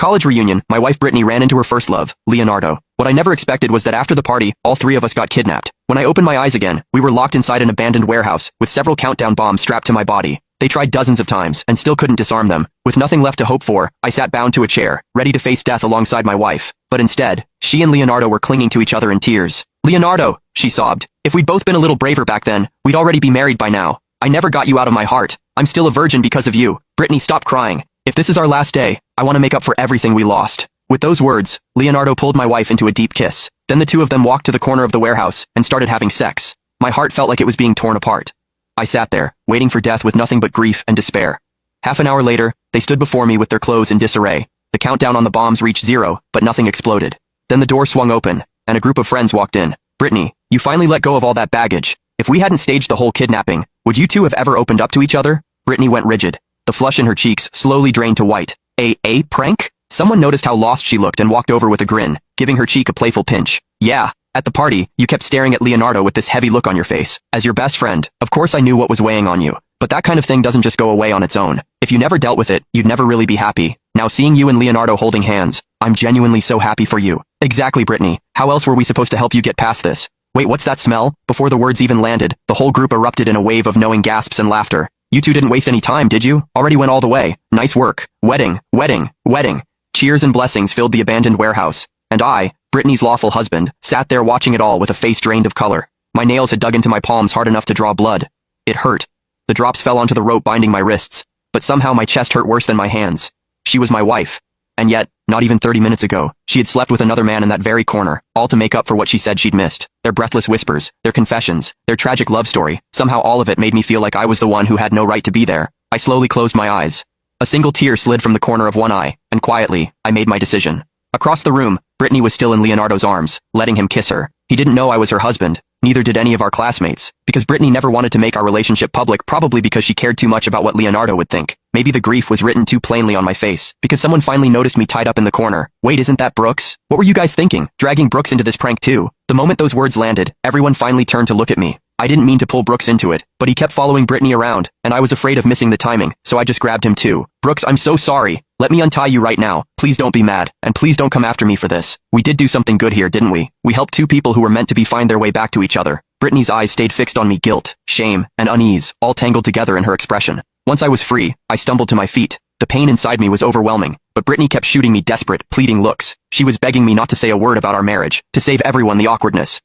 college reunion, my wife Brittany ran into her first love, Leonardo. What I never expected was that after the party, all three of us got kidnapped. When I opened my eyes again, we were locked inside an abandoned warehouse, with several countdown bombs strapped to my body. They tried dozens of times, and still couldn't disarm them. With nothing left to hope for, I sat bound to a chair, ready to face death alongside my wife. But instead, she and Leonardo were clinging to each other in tears. "Leonardo," she sobbed, "if we'd both been a little braver back then, we'd already be married by now. I never got you out of my heart. I'm still a virgin because of you. Brittany, stop crying. If this is our last day, I want to make up for everything we lost." With those words, Leonardo pulled my wife into a deep kiss. Then the two of them walked to the corner of the warehouse and started having sex. My heart felt like it was being torn apart. I sat there, waiting for death with nothing but grief and despair. Half an hour later, they stood before me with their clothes in disarray. The countdown on the bombs reached 0, but nothing exploded. Then the door swung open, and a group of friends walked in. "Brittany, you finally let go of all that baggage. If we hadn't staged the whole kidnapping, would you two have ever opened up to each other?" Brittany went rigid. The flush in her cheeks slowly drained to white. A prank? Someone noticed how lost she looked and walked over with a grin, giving her cheek a playful pinch. "Yeah. At the party, you kept staring at Leonardo with this heavy look on your face. As your best friend, of course I knew what was weighing on you. But that kind of thing doesn't just go away on its own. If you never dealt with it, you'd never really be happy. Now seeing you and Leonardo holding hands, I'm genuinely so happy for you." "Exactly, Brittany. How else were we supposed to help you get past this?" "Wait, what's that smell?" Before the words even landed, the whole group erupted in a wave of knowing gasps and laughter. "You two didn't waste any time, did you? Already went all the way. Nice work. Wedding, wedding, wedding." Cheers and blessings filled the abandoned warehouse. And I, Brittany's lawful husband, sat there watching it all with a face drained of color. My nails had dug into my palms hard enough to draw blood. It hurt. The drops fell onto the rope binding my wrists, but somehow my chest hurt worse than my hands. She was my wife. And yet, not even 30 minutes ago, she had slept with another man in that very corner, all to make up for what she said she'd missed. Their breathless whispers, their confessions, their tragic love story, somehow all of it made me feel like I was the one who had no right to be there. I slowly closed my eyes. A single tear slid from the corner of one eye, and quietly, I made my decision. Across the room, Brittany was still in Leonardo's arms, letting him kiss her. He didn't know I was her husband. Neither did any of our classmates, because Brittany never wanted to make our relationship public, probably because she cared too much about what Leonardo would think. Maybe the grief was written too plainly on my face, because someone finally noticed me tied up in the corner. "Wait, isn't that Brooks? What were you guys thinking, dragging Brooks into this prank too?" The moment those words landed, everyone finally turned to look at me. I didn't mean to pull Brooks into it, but he kept following Brittany around, and I was afraid of missing the timing, so I just grabbed him too. "Brooks, I'm so sorry. Let me untie you right now. Please don't be mad, and please don't come after me for this. We did do something good here, didn't we? We helped two people who were meant to be find their way back to each other." Brittany's eyes stayed fixed on me, guilt, shame, and unease, all tangled together in her expression. Once I was free, I stumbled to my feet. The pain inside me was overwhelming, but Brittany kept shooting me desperate, pleading looks. She was begging me not to say a word about our marriage, to save everyone the awkwardness.